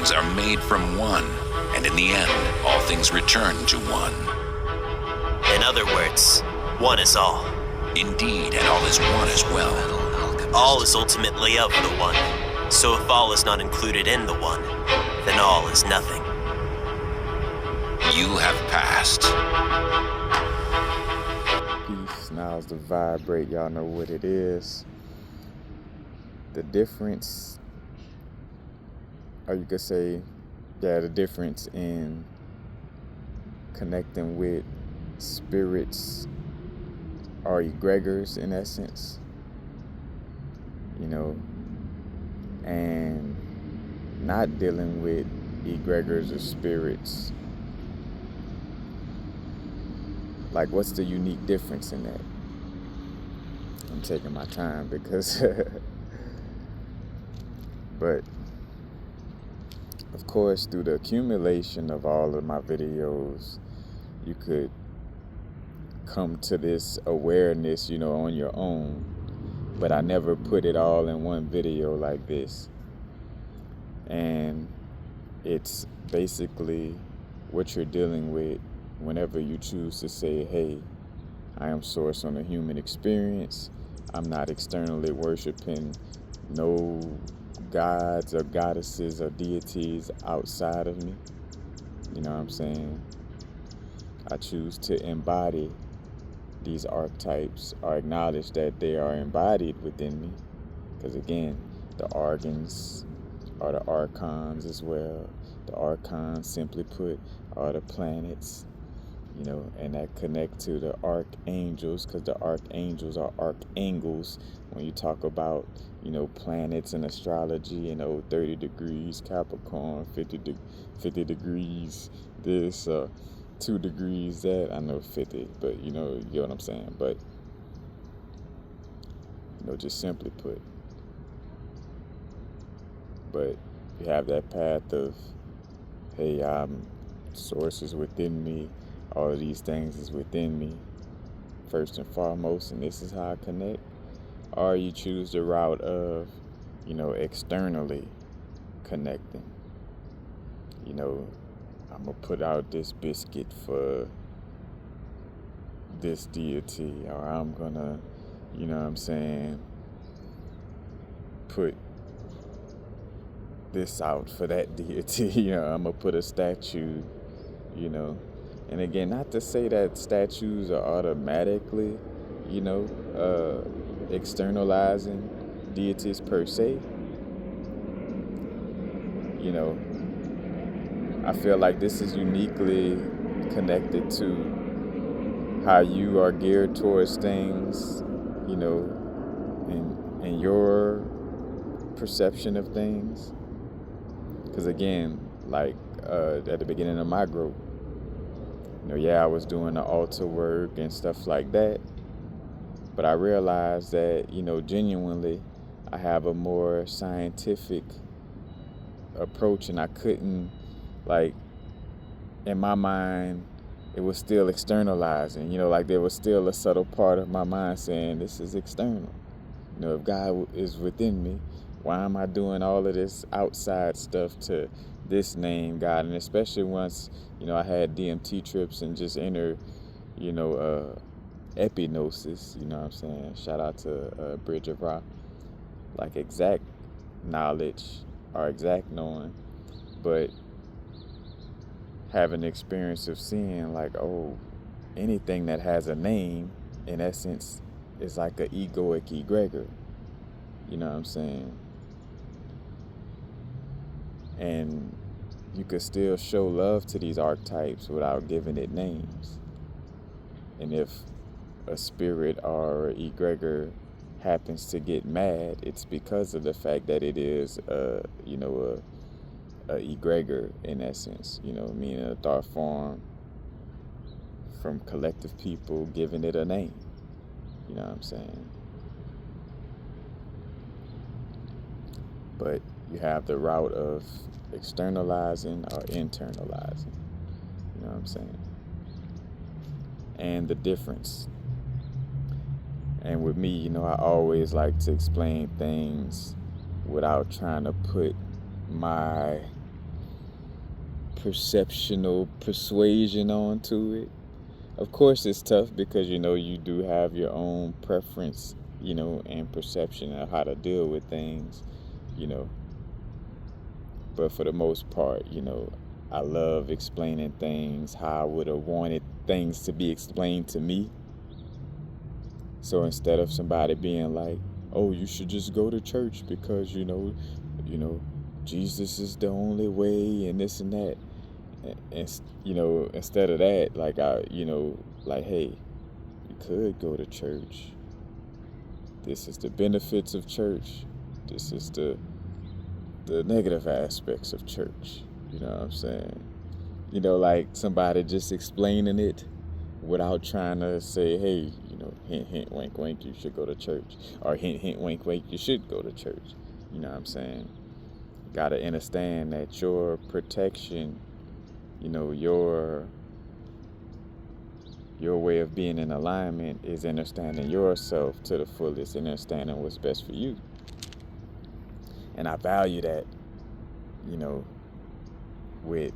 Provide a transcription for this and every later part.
things are made from one, and in the end, all things return to one. In other words, one is all. Indeed, and all is one as well. All is ultimately of the one. So if all is not included in the one, then all is nothing. You have passed. Peace. Now's the vibrate. Y'all know what it is. The difference, or you could say, the difference in connecting with spirits or egregors in essence, and not dealing with egregors or spirits. Like, what's the unique difference in that? I'm taking my time because, but of course, through the accumulation of all of my videos, you could come to this awareness, on your own. But I never put it all in one video like this. And it's basically what you're dealing with whenever you choose to say, hey, I am source on the human experience. I'm not externally worshiping no gods or goddesses or deities outside of me. You know what I'm saying? I choose to embody these archetypes or acknowledge that they are embodied within me. Because again, the organs are the archons as well. The archons, simply put, are the planets, and that connect to the archangels, because the archangels are archangles. When you talk about, planets and astrology, 30 degrees Capricorn, 50 degrees this, 2 degrees that. I know 50, but you get what I'm saying. But, just simply put. But you have that path of, hey, source is within me. All of these things is within me, first and foremost, and this is how I connect. Or you choose the route of, externally connecting. I'm going to put out this biscuit for this deity, or I'm going to, put this out for that deity. I'm going to put a statue, And again, not to say that statues are automatically, externalizing deities per se. I feel like this is uniquely connected to how you are geared towards things, and your perception of things. Because again, like at the beginning of my growth, I was doing the altar work and stuff like that. But I realized that, genuinely, I have a more scientific approach, and I couldn't, in my mind, it was still externalizing, there was still a subtle part of my mind saying this is external. If God is within me, why am I doing all of this outside stuff to this name God? And especially once, I had DMT trips and just inner, epinosis, you know what I'm saying? Shout out to Bridge of Ra. Like exact knowledge or exact knowing, but having the experience of seeing anything that has a name, in essence, is like an egoic egregor. You know what I'm saying? And you could still show love to these archetypes without giving it names. And if a spirit or egregor happens to get mad, it's because of the fact that it is a egregor in essence, meaning a thought form from collective people giving it a name. You know what I'm saying? But you have the route of externalizing or internalizing. You know what I'm saying? And the difference. And with me, I always like to explain things without trying to put my perceptional persuasion onto it. Of course, it's tough because, you do have your own preference, and perception of how to deal with things, But for the most part, I love explaining things how I would have wanted things to be explained to me. So instead of somebody being like, oh, you should just go to church because, Jesus is the only way and this and that. And instead of that, hey, you could go to church. This is the benefits of church. This is the negative aspects of church. You know what I'm saying? Like somebody just explaining it without trying to say, hey, hint, hint, wink, wink, you should go to church. Or hint, hint, wink, wink, you should go to church. You know what I'm saying? Got to understand that your protection, your way of being in alignment is understanding yourself to the fullest and understanding what's best for you. And I value that, with,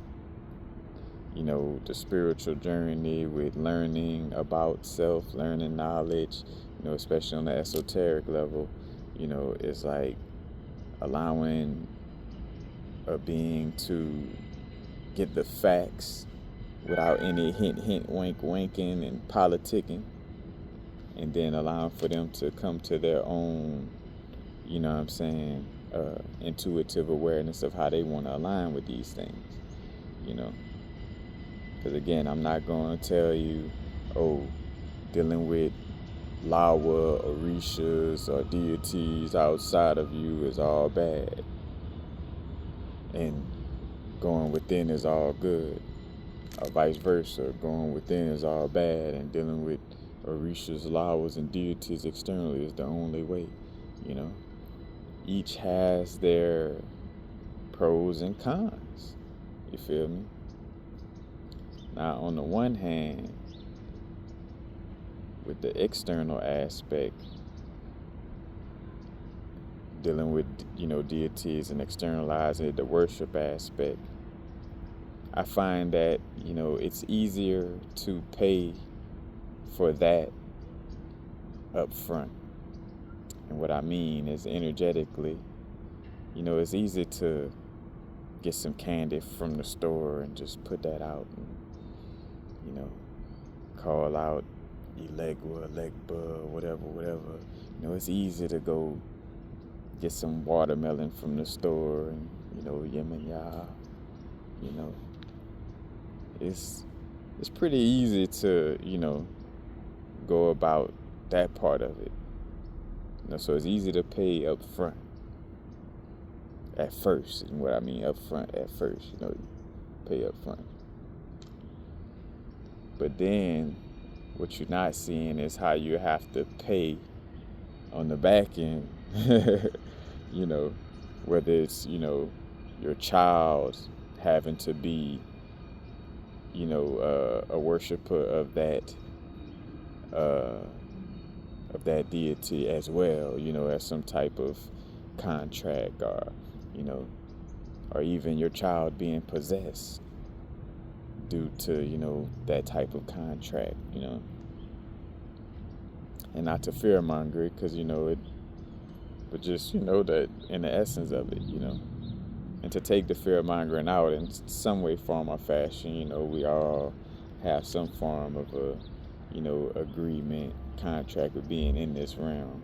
the spiritual journey, with learning about self, learning knowledge, especially on the esoteric level, it's like allowing a being to get the facts without any hint, hint, wink, winking and politicking, and then allowing for them to come to their own, intuitive awareness of how they want to align with these things, Because again, I'm not going to tell you, dealing with Lawa, Orishas, or deities outside of you is all bad, and going within is all good. Or vice versa, going within is all bad, and dealing with Orishas, Lawas, and deities externally is the only way, Each has their pros and cons, you feel me? Now, on the one hand, with the external aspect, dealing with, deities and externalizing the worship aspect, I find that, it's easier to pay for that up front. And what I mean is energetically, it's easy to get some candy from the store and just put that out and, call out Elegua, Elegba, whatever. It's easy to go get some watermelon from the store and, Yemenya, It's pretty easy to, go about that part of it. So it's easy to pay up front at first. And what I mean up front at first, pay up front. But then what you're not seeing is how you have to pay on the back end, whether it's, your child having to be, a worshiper of that deity as well, as some type of contract, or even your child being possessed due to, that type of contract, and not to fearmonger it, because, but just, that in the essence of it, and to take the fearmongering out in some way, form, or fashion, we all have some form of a, agreement, contract with being in this realm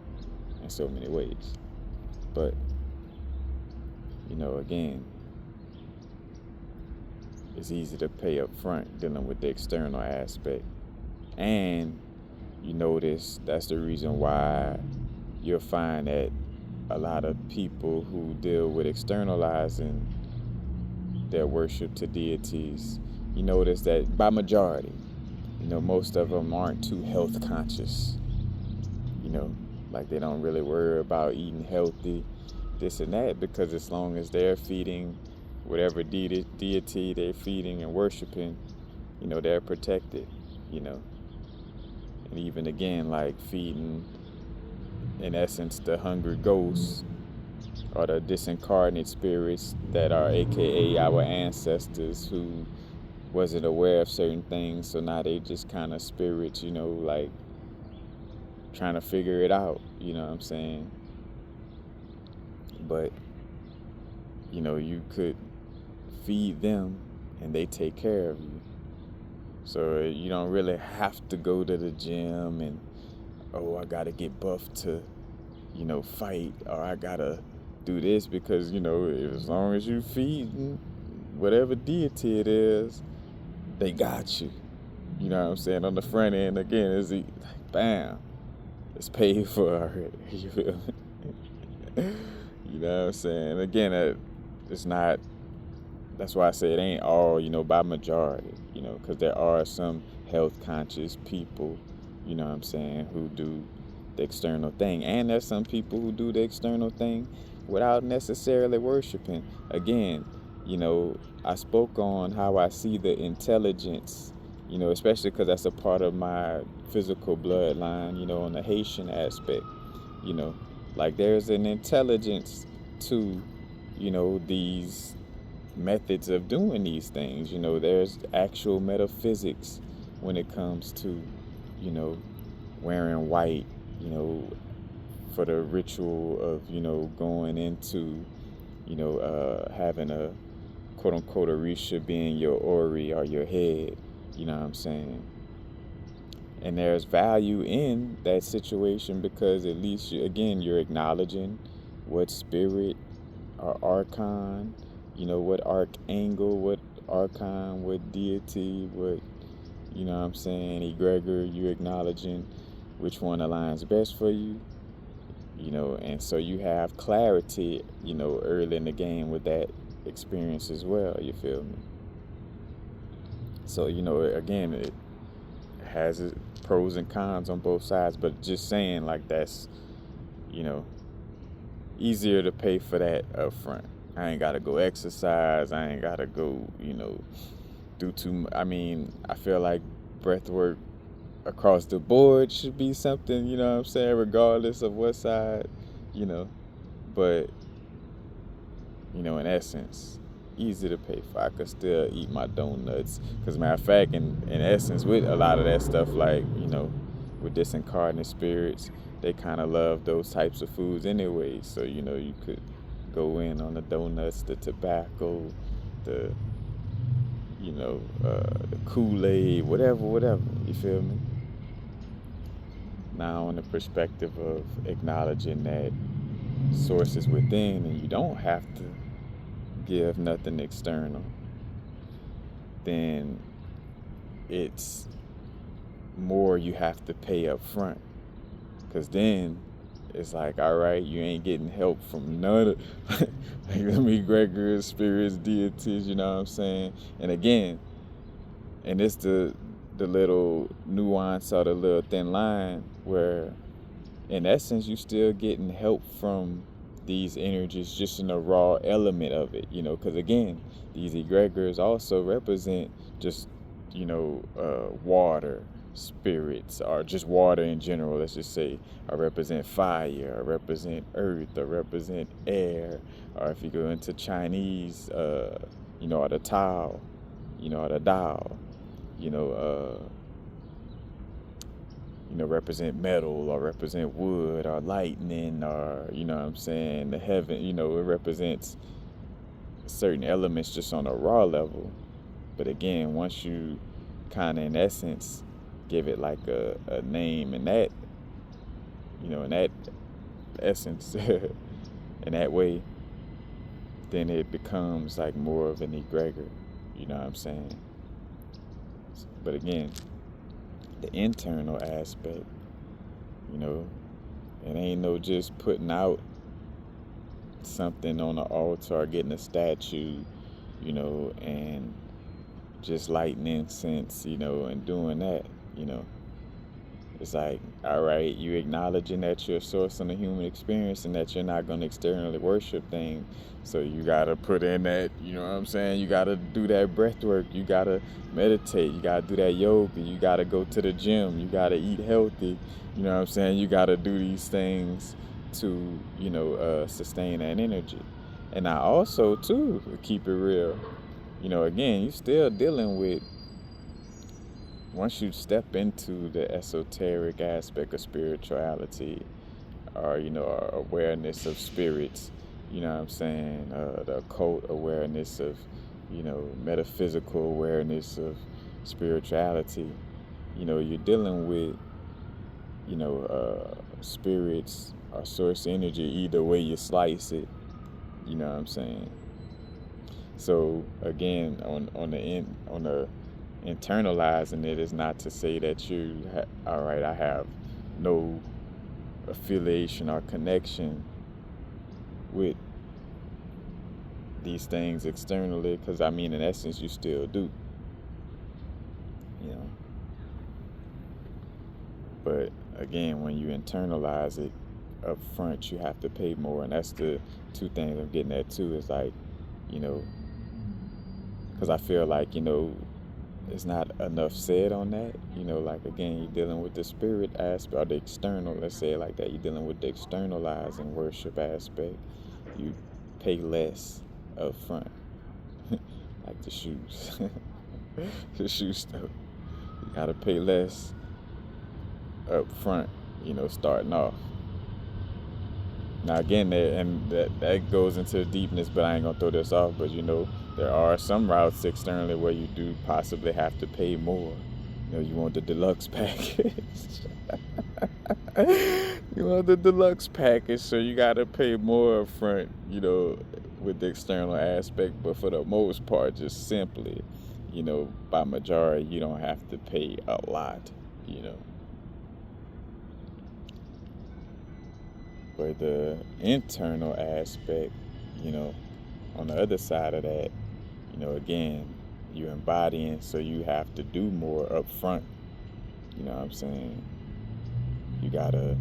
in so many ways. But, again, it's easy to pay up front dealing with the external aspect. And you notice that's the reason why you'll find that a lot of people who deal with externalizing their worship to deities, you notice that by majority, most of them aren't too health conscious. Like they don't really worry about eating healthy, this and that, because as long as they're feeding whatever deity they're feeding and worshiping, they're protected, And even again, like feeding, in essence, the hungry ghost, or the disincarnate spirits that are AKA our ancestors who wasn't aware of certain things, so now they just kind of spirits, like trying to figure it out, you know what I'm saying? But, you could feed them and they take care of you. So you don't really have to go to the gym and, I gotta get buffed to, fight, or I gotta do this, because, as long as you feed whatever deity it is, they got you. You know what I'm saying? On the front end, again, bam, it's paid for already. You feel me? You know what I'm saying? Again, it's not, that's why I say it ain't all, by majority, because there are some health conscious people, you know what I'm saying, who do the external thing. And there's some people who do the external thing without necessarily worshiping. Again, I spoke on how I see the intelligence, especially because that's a part of my physical bloodline, on the Haitian aspect, like there's an intelligence to, these methods of doing these things. There's actual metaphysics when it comes to, wearing white, for the ritual of, going into, having a quote unquote Orisha being your Ori or your head, you know what I'm saying? And there's value in that situation, because at least, you're acknowledging what spirit or archon, what archangel, what archon, what deity, what, what I'm saying, egregor, you're acknowledging which one aligns best for you, and so you have clarity, early in the game with that experience as well, you feel me? So, again, it has its pros and cons on both sides, but just saying, like, that's, easier to pay for that up front. I ain't gotta go exercise, I ain't gotta go, do too much. I mean, I feel like breath work across the board should be something, you know what I'm saying, regardless of what side, but, in essence, easy to pay for. I could still eat my donuts, because matter of fact, in essence, with a lot of that stuff, like, with disincarnate spirits, they kind of love those types of foods anyway. So, you could go in on the donuts, the tobacco, the, the Kool-Aid, whatever, you feel me? Now, on the perspective of acknowledging that source is within, and you don't have to give nothing external, then it's more you have to pay up front. Because then it's like, all right, you ain't getting help from none of like them egregors, spirits, deities, you know what I'm saying? And again, and it's the little nuance or the little thin line where, in essence, you still getting help from these energies just in the raw element of it, because again, these egregors also represent just, water, spirits, or just water in general, let's just say, or represent fire, or represent earth, or represent air, or if you go into Chinese, or the Tao, or the Tao, represent metal, or represent wood, or lightning, or, what I'm saying, the heaven, it represents certain elements just on a raw level. But again, once you kind of, in essence, give it like a name in that, in that essence, in that way, then it becomes like more of an egregor, you know what I'm saying? But again, the internal aspect, it ain't no just putting out something on the altar or getting a statue, and just lighting incense, and doing that, It's like, all right, you acknowledging that you're a source on the human experience and that you're not going to externally worship things. So you got to put in that, you know what I'm saying? You got to do that breath work. You got to meditate. You got to do that yoga. You got to go to the gym. You got to eat healthy. You know what I'm saying? You got to do these things, to, sustain that energy. And I also, too, keep it real, again, you still dealing with, once you step into the esoteric aspect of spirituality, or, our awareness of spirits, what I'm saying, the occult awareness of, metaphysical awareness of spirituality, you're dealing with, spirits or source energy, either way you slice it, you know what I'm saying? So again, on the internalizing it is not to say that all right, I have no affiliation or connection with these things externally, because I mean, in essence, you still do, but again, when you internalize it up front, you have to pay more. And that's the two things I'm getting at too, is like, because I feel like, it's not enough said on that, like, again, you're dealing with the spirit aspect, or the external, let's say it like that, you're dealing with the externalizing worship aspect. You pay less up front. Like the shoes. The shoe stuff, you gotta pay less up front, starting off. Now again, that goes into deepness, but I ain't gonna throw this off. But there are some routes externally where you do possibly have to pay more. You want the deluxe package. You want the deluxe package, so you gotta pay more up front, with the external aspect. But for the most part, just simply, by majority, you don't have to pay a lot, But the internal aspect, on the other side of that, again, you're embodying, so you have to do more up front. You know what I'm saying? You gotta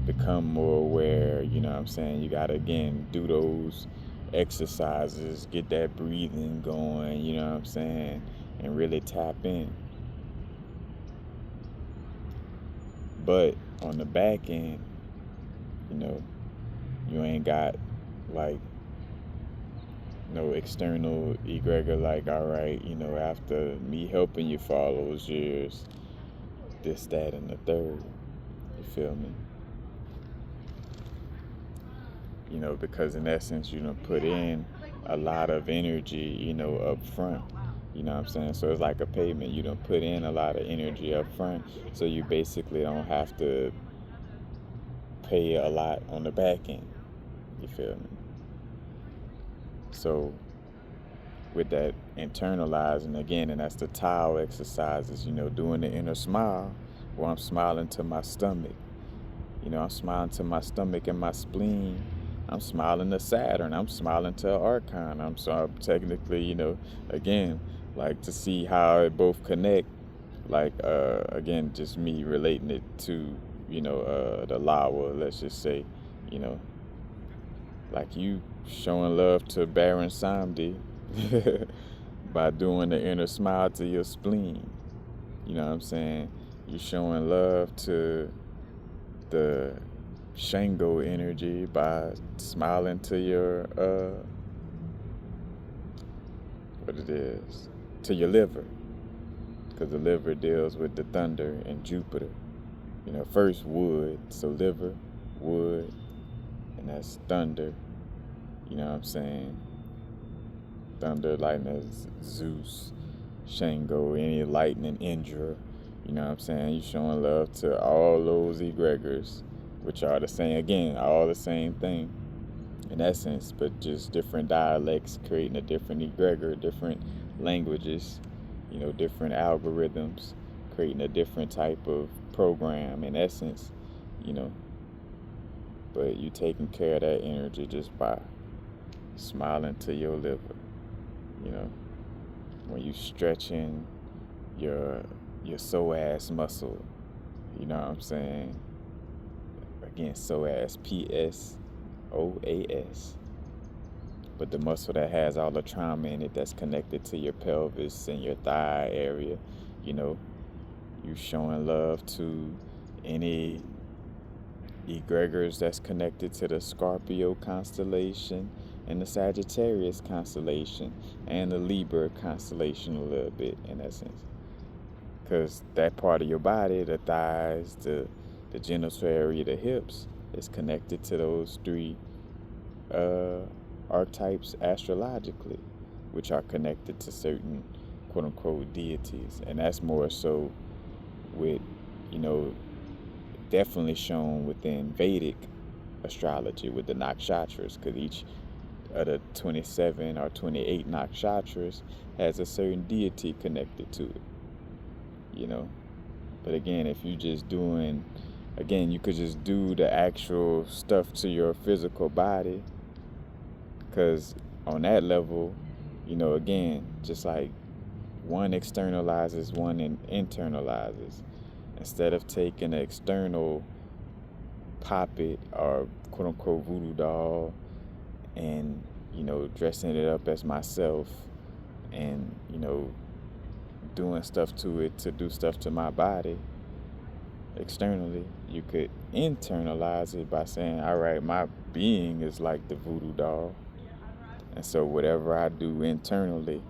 become more aware, you know what I'm saying? You gotta, again, do those exercises, get that breathing going, you know what I'm saying? And really tap in. But on the back end, you ain't got like no external egregor, like, all right, after me helping you for all those years, this, that, and the third. You feel me? Because in essence, put in a lot of energy, up front. You know what I'm saying? So it's like a payment. You don't put in a lot of energy up front, so you basically don't have to pay a lot on the back end. You feel me? So with that internalizing again, and that's the towel exercises, doing the inner smile, where I'm smiling to my stomach. I'm smiling to my stomach and my spleen. I'm smiling to Saturn. I'm smiling to Archon. I'm technically, again, like, to see how it both connect. Like, again, just me relating it to, the Lawa, let's just say, like you showing love to Baron Samdi by doing the inner smile to your spleen. You know what I'm saying? You're showing love to the Shango energy by smiling to your to your liver, because the liver deals with the thunder and Jupiter. First wood, so liver, wood, and that's thunder. You know what I'm saying? Thunder, lightning, Zeus, Shango, any lightning, Indra. You know what I'm saying? You're showing love to all those egregors, which are the same, again, all the same thing in essence, but just different dialects creating a different egregor, different languages, different algorithms, creating a different type of program in essence, but you taking care of that energy just by smiling to your liver, when you stretching your psoas muscle, you know what I'm saying? Again, psoas, PSOAS. But the muscle that has all the trauma in it, that's connected to your pelvis and your thigh area, you showing love to any egregors that's connected to the Scorpio constellation and the Sagittarius constellation and the Libra constellation a little bit in essence. Because that part of your body, the thighs, the genital area, the hips, is connected to those three archetypes astrologically, which are connected to certain quote-unquote deities. And that's more so with, definitely shown within Vedic astrology with the nakshatras, because each of the 27 or 28 nakshatras has a certain deity connected to it, But again, if you just doing, you could just do the actual stuff to your physical body, because on that level, again, just like one externalizes, one internalizes. Instead of taking an external puppet or quote-unquote voodoo doll and, dressing it up as myself and, doing stuff to it to do stuff to my body externally, you could internalize it by saying, all right, my being is like the voodoo doll. And so whatever I do internally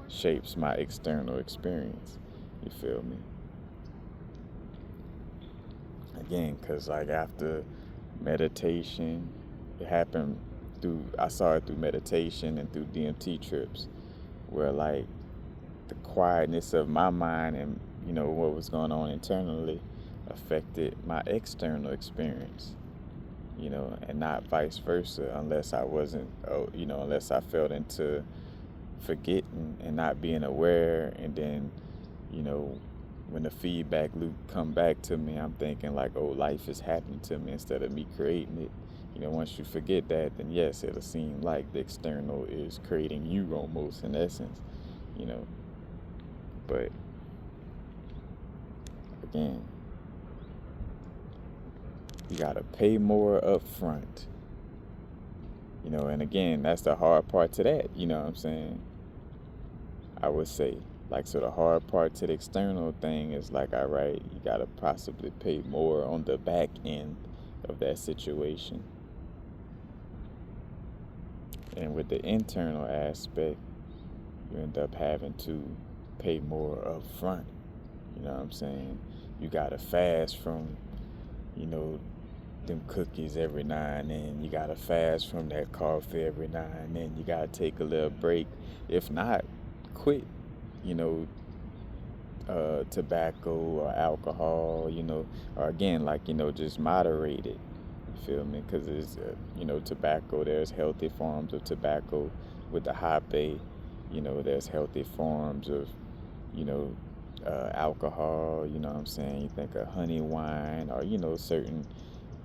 shapes my external experience. You feel me? Again, because like after meditation, I saw it through meditation and through DMT trips, where like the quietness of my mind and, what was going on internally affected my external experience, and not vice versa, unless I wasn't, unless I fell into forgetting and not being aware. And then, when the feedback loop come back to me, I'm thinking like, oh, life is happening to me instead of me creating it. Once you forget that, then yes, it'll seem like the external is creating you almost in essence, But again, you gotta pay more up front. And again, that's the hard part to that, you know what I'm saying? I would say. Like, so the hard part to the external thing is like, all right, you gotta possibly pay more on the back end of that situation. And with the internal aspect, you end up having to pay more up front. You know what I'm saying? You gotta fast from, them cookies every now and then. You gotta fast from that coffee every now and then. You gotta take a little break. If not, quit, tobacco or alcohol, or again, like, just moderate it. You feel me? Because there's, tobacco, there's healthy forms of tobacco with the hop. There's healthy forms of, alcohol, you know what I'm saying? You think of honey wine or, certain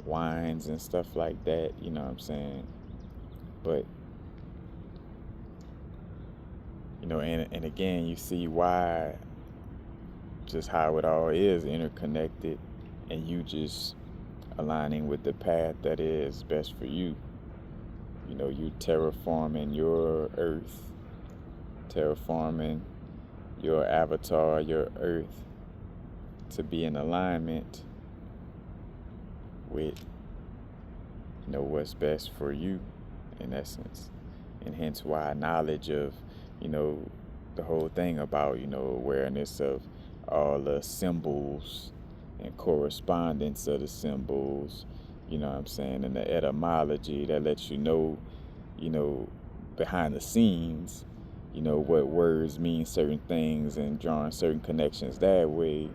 wines and stuff like that, you know what I'm saying? But, and again, you see why, just how it all is interconnected, and you just aligning with the path that is best for you. You terraforming your earth, terraforming your avatar, your earth, to be in alignment with, what's best for you, in essence. And hence why knowledge of, the whole thing about, awareness of all the symbols and correspondence of the symbols, you know what I'm saying, and the etymology that lets you know, behind the scenes, what words mean certain things and drawing certain connections that way,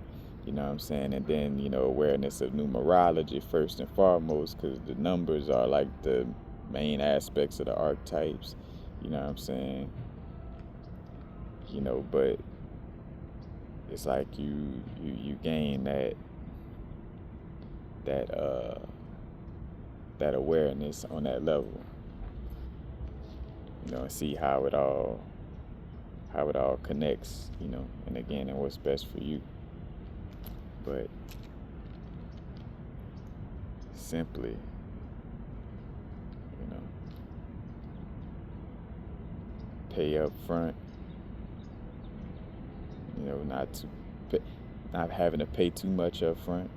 you know what I'm saying, and then, awareness of numerology first and foremost, because the numbers are like the main aspects of the archetypes, you know what I'm saying, but it's like you gain that awareness on that level, and see how it all connects, and again, and what's best for you. But simply, pay up front, not having to pay too much up front,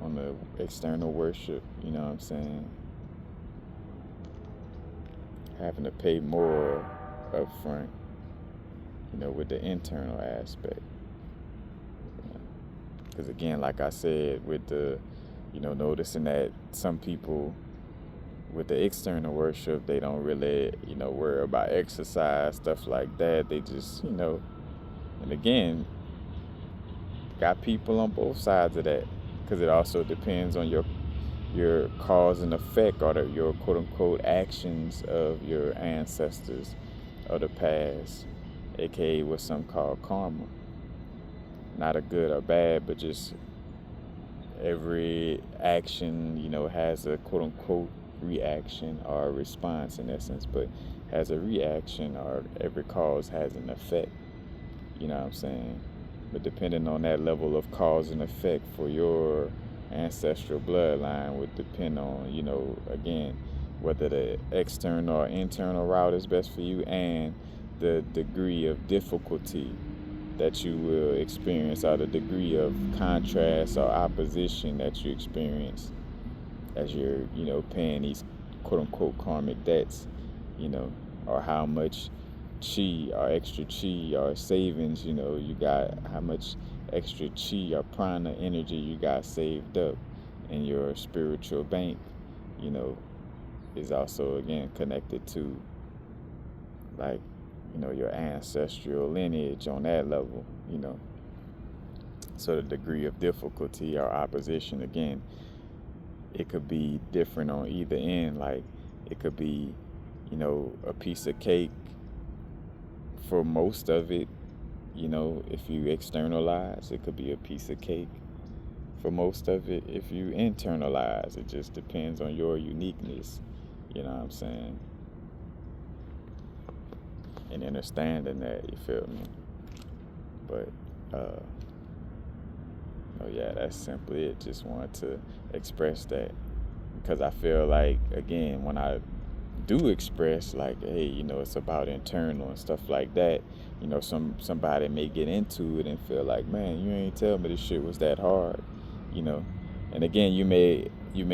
on the external worship, you know what I'm saying? Having to pay more up front, you know, with the internal aspect. Because again, like I said, with the, you know, noticing that some people with the external worship, they don't really, you know, worry about exercise, stuff like that. They just, you know, and again, got people on both sides of that, because it also depends on your cause and effect, or your quote unquote actions of your ancestors of the past, aka what some call karma. Not a good or bad, but just every action, you know, has a quote unquote reaction or a response in essence, but has a reaction, or every cause has an effect, you know what I'm saying? But depending on that level of cause and effect for your ancestral bloodline would depend on, you know, again, whether the external or internal route is best for you, and the degree of difficulty that you will experience, or the degree of contrast or opposition that you experience as you're, you know, paying these quote unquote karmic debts, you know, or how much chi or extra chi or savings, you know, you got, how much extra chi or prana energy you got saved up in your spiritual bank, you know, is also again connected to, like, you know, your ancestral lineage on that level, you know. So the degree of difficulty or opposition, again, it could be different on either end. Like, it could be, you know, a piece of cake for most of it, you know, if you externalize. It could be a piece of cake for most of it if you internalize. It just depends on your uniqueness, you know what I'm saying? And understanding that, you feel me? But oh yeah, that's simply it. Just wanted to express that, because I feel like, again, when I do express, like, hey, you know, it's about internal and stuff like that, you know, somebody may get into it and feel like, man, you ain't tell me this shit was that hard, you know. And again, you may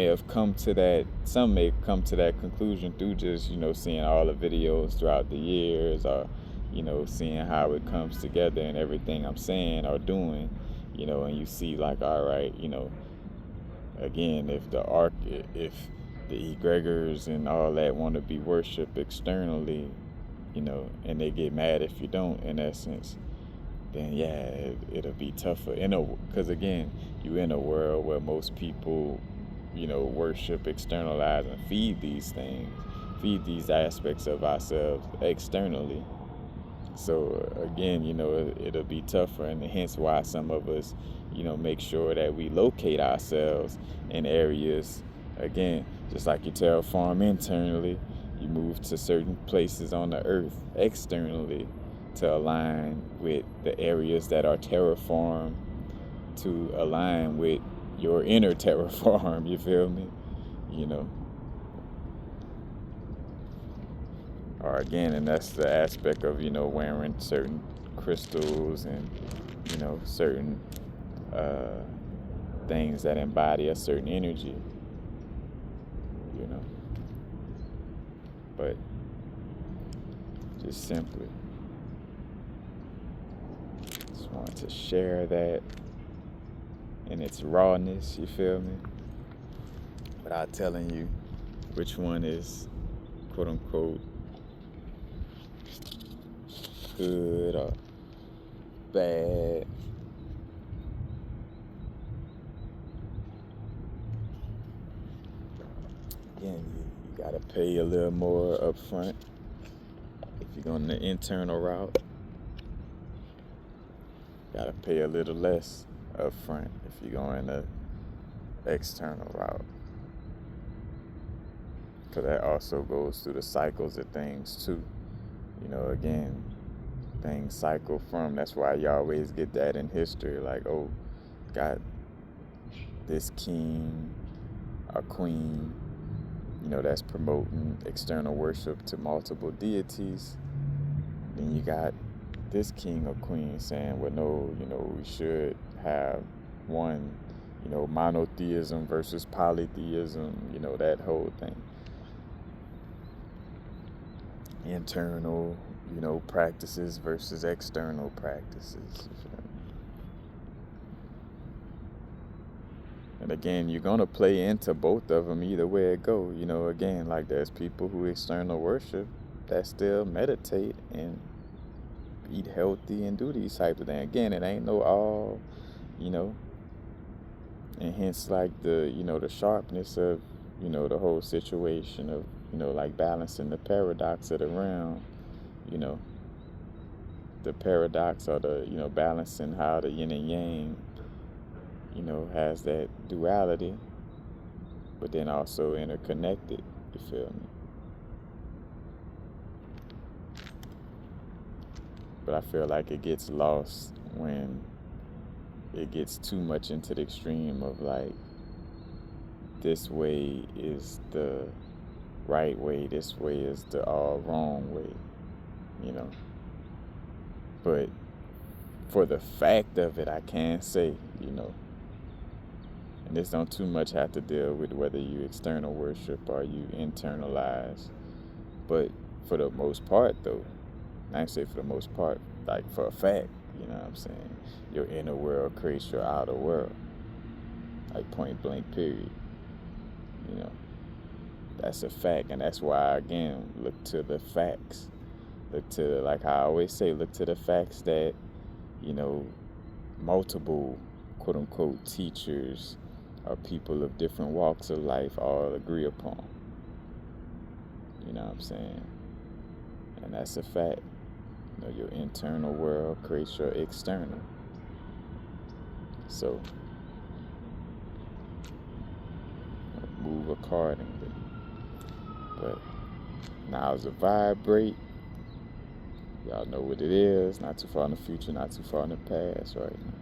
have come to that, some may come to that conclusion through just, you know, seeing all the videos throughout the years, or, you know, seeing how it comes together and everything I'm saying or doing, you know, and you see, like, all right, you know, again, if the egregors and all that want to be worshipped externally, you know, and they get mad if you don't, in essence, then yeah, it'll be tougher. Because again, you're in a world where most people, you know, worship, externalize, and feed these things, feed these aspects of ourselves externally. So again, you know, it'll be tougher, and hence why some of us, you know, make sure that we locate ourselves in areas. Again, just like you terraform internally, you move to certain places on the earth externally to align with the areas that are terraformed, to align with your inner terraform, you feel me? You know. Or again, and that's the aspect of, you know, wearing certain crystals and, you know, certain things that embody a certain energy, you know. But just simply just wanted to share that in its rawness, you feel me? Without telling you which one is quote unquote good or bad. Again, you gotta pay a little more up front if you're going the internal route. Gotta pay a little less up front if you're going the external route. Because that also goes through the cycles of things too. You know, again, things cycle from, that's why you always get that in history, like, oh, got this king or queen, you know, that's promoting external worship to multiple deities. Then you got this king or queen saying, well, no, you know, we should have one You know, monotheism versus polytheism, you know, that whole thing. Internal, you know, practices versus external practices. And again, you're going to play into both of them either way it go. You know, again, like there's people who external worship that still meditate and eat healthy and do these types of things. Again, it ain't no all, you know, and hence like the, you know, the sharpness of, you know, the whole situation of, you know, like balancing the paradox of the realm, you know, the paradox or the, you know, balancing how the yin and yang, you know, has that duality, but then also interconnected, you feel me? But I feel like it gets lost when it gets too much into the extreme of like, this way is the right way, this way is the all wrong way, you know. But for the fact of it, I can say, you know, and this don't too much have to deal with whether you external worship or you internalize. But for the most part, though, I ain't say for the most part, like for a fact, you know what I'm saying? Your inner world creates your outer world. Like point blank, period. You know, that's a fact. And that's why, again, look to the facts. Look to, like I always say, look to the facts that, you know, multiple quote unquote teachers or people of different walks of life all agree upon. You know what I'm saying? And that's a fact. You know, your internal world creates your external. So move accordingly. But now's a vibrate. Y'all know what it is. Not too far in the future, not too far in the past right now.